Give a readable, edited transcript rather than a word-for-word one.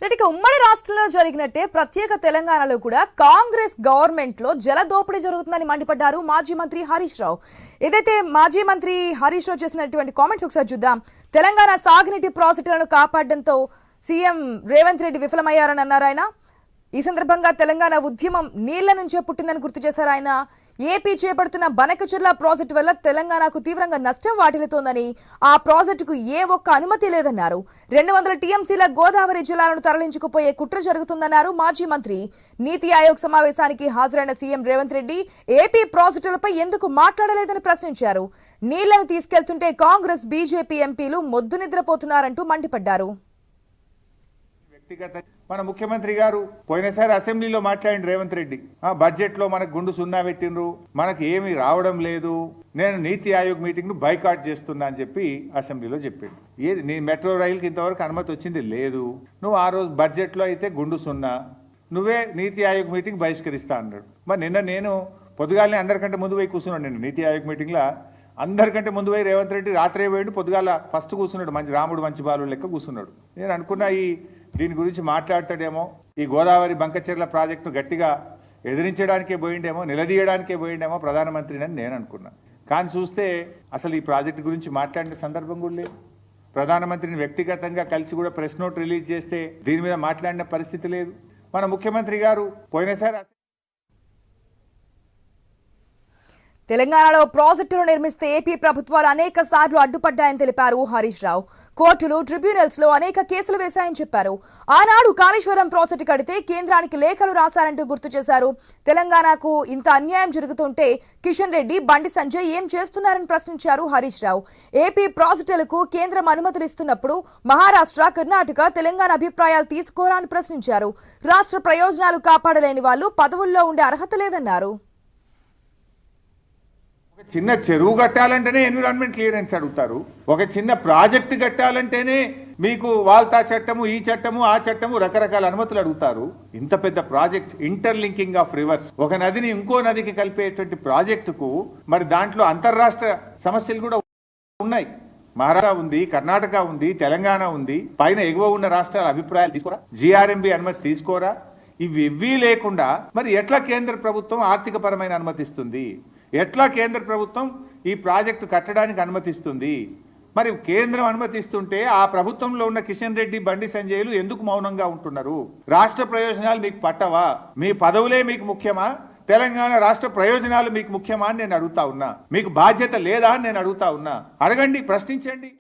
ఇక ఉమ్మడి రాష్ట్రంలో జరిగినట్టే ప్రత్యేక తెలంగాణలో కూడా కాంగ్రెస్ గవర్నమెంట్ లో జల దోపిడీ జరుగుతుందని మండిపడ్డారు మాజీ మంత్రి హరీష్ రావు. ఏదైతే మాజీ మంత్రి హరీష్ రావు చేసినటువంటి కామెంట్స్ ఒకసారి చూద్దాం. తెలంగాణ సాగునీటి ప్రాజెక్టులను కాపాడడంతో సీఎం రేవంత్ రెడ్డి విఫలమయ్యారని అన్నారు ఆయన. ఈ సందర్భంగా తెలంగాణ ఉద్యమం నీళ్ల నుంచే పుట్టిందని గుర్తు చేశారు ఆయన. ఏపీ చేపడుతున్న బనకచెర్ల ప్రాజెక్టు వల్ల తెలంగాణకు తీవ్రంగా నష్టం వాటిల్లుతోందని, ఆ ప్రాజెక్టుకు ఏ ఒక్క అనుమతి లేదన్నారు. 200 టీఎంసీల గోదావరి జలాలను తరలించుకుపోయే కుట్ర జరుగుతుందన్నారు మాజీ మంత్రి. నీతి ఆయోగ్ సమావేశానికి హాజరైన సీఎం రేవంత్ రెడ్డి ఏపీ ప్రాజెక్టులపై ఎందుకు మాట్లాడలేదని ప్రశ్నించారు. నీళ్లను తీసుకెళ్తుంటే కాంగ్రెస్ బీజేపీ ఎంపీలు మొద్దు నిద్రపోతున్నారంటూ మండిపడ్డారు. మన ముఖ్యమంత్రి గారు పోయినసారి అసెంబ్లీలో మాట్లాడిన రేవంత్ రెడ్డి బడ్జెట్ లో మనకు గుండు సున్నా పెట్టినరు, మనకు ఏమీ రావడం లేదు, నేను నీతి ఆయోగ్ మీటింగ్ ను బైకాట్ చేస్తున్నా అని చెప్పి అసెంబ్లీలో చెప్పిండు. నీ మెట్రో రైలుకి ఇంతవరకు అనుమతి వచ్చింది లేదు, నువ్వు ఆ రోజు బడ్జెట్ లో అయితే గుండు సున్నా, నువ్వే నీతి ఆయోగ్ మీటింగ్ బహిష్కరిస్తా అన్నాడు. మరి నిన్న నేను పొద్దుగాలని అందరికంటే ముందు పోయి కూర్చున్నాడు. నేను నీతి ఆయోగ్ మీటింగ్ లా అందరికంటే ముందు పోయి రేవంత్ రెడ్డి రాత్రే పోయిండు, పొద్దుగాల ఫస్ట్ కూర్చున్నాడు. మంచి రాముడు మంచి బాలు లెక్క కూర్చున్నాడు. నేను అనుకున్నా దీని గురించి మాట్లాడతాడేమో, ఈ గోదావరి బంకచెర్ల ప్రాజెక్టు గట్టిగా ఎదిరించడానికే పోయిండేమో, నిలదీయడానికే పోయిండేమో ప్రధానమంత్రిని అని నేను అనుకున్నా. కానీ చూస్తే అసలు ఈ ప్రాజెక్టు గురించి మాట్లాడిన సందర్భం కూడా లేదు. ప్రధానమంత్రిని వ్యక్తిగతంగా కలిసి కూడా ప్రెస్ నోట్ రిలీజ్ చేస్తే దీని మీద మాట్లాడిన పరిస్థితి లేదు. మన ముఖ్యమంత్రి గారు పోయినసారి తెలంగాణలో ప్రాజెక్టులు నిర్మిస్తే ఏపీ ప్రభుత్వాలు అనేక సార్లు అడ్డుపడ్డాయని తెలిపారు హరీష్ రావు. కోర్టులు, ట్రిబ్యునల్స్ లో అనేక కేసులు వేశాయని చెప్పారు. ఆనాడు కాళేశ్వరం ప్రాజెక్టు కడితే కేంద్రానికి లేఖలు రాశారంటూ గుర్తు చేశారు. తెలంగాణకు ఇంత అన్యాయం జరుగుతుంటే కిషన్ రెడ్డి, బండి సంజయ్ ఏం చేస్తున్నారని ప్రశ్నించారు హరీష్ రావు. ఏపీ ప్రాజెక్టులకు కేంద్రం అనుమతులు ఇస్తున్నప్పుడు మహారాష్ట్ర, కర్ణాటక, తెలంగాణ అభిప్రాయాలు తీసుకోరా అని ప్రశ్నించారు. రాష్ట్ర ప్రయోజనాలు కాపాడలేని వాళ్ళు పదవుల్లో ఉండే అర్హత లేదన్నారు. చిన్న చెరువు కట్టాలంటేనే ఎన్విరాన్మెంట్ క్లియరెన్స్ అడుగుతారు. ఒక చిన్న ప్రాజెక్టు కట్టాలంటేనే మీకు వాల్తా చట్టము, ఈ చట్టము, ఆ చట్టము, రకరకాల అనుమతులు అడుగుతారు. ఇంత పెద్ద ప్రాజెక్ట్, ఇంటర్లింకింగ్ ఆఫ్ రివర్స్, ఒక నదిని ఇంకో నదికి కలిపేటువంటి ప్రాజెక్టుకు మరి దాంట్లో అంతర్రాష్ట్ర సమస్యలు కూడా ఉన్నాయి. మహారాష్ట్ర ఉంది, కర్ణాటక ఉంది, తెలంగాణ ఉంది, పైన ఎగువ ఉన్న రాష్ట్రాల అభిప్రాయాలు తీసుకోరా, జిఆర్ఎంబి అనుమతి తీసుకోరా? ఇవి లేకుండా మరి ఎట్లా కేంద్ర ప్రభుత్వం ఆర్థిక పరమైన అనుమతిస్తుంది? ఎట్లా కేంద్ర ప్రభుత్వం ఈ ప్రాజెక్టు కట్టడానికి అనుమతిస్తుంది? మరి కేంద్రం అనుమతిస్తుంటే ఆ ప్రభుత్వంలో ఉన్న కిషన్ రెడ్డి, బండి సంజయ్లు ఎందుకు మౌనంగా ఉంటున్నారు? రాష్ట్ర ప్రయోజనాలు మీకు పట్టవా? మీ పదవులే మీకు ముఖ్యమా? తెలంగాణ రాష్ట్ర ప్రయోజనాలు మీకు ముఖ్యమా అని నేను అడుగుతా ఉన్నా. మీకు బాధ్యత లేదా అని నేను అడుగుతా ఉన్నా. అడగండి, ప్రశ్నించండి.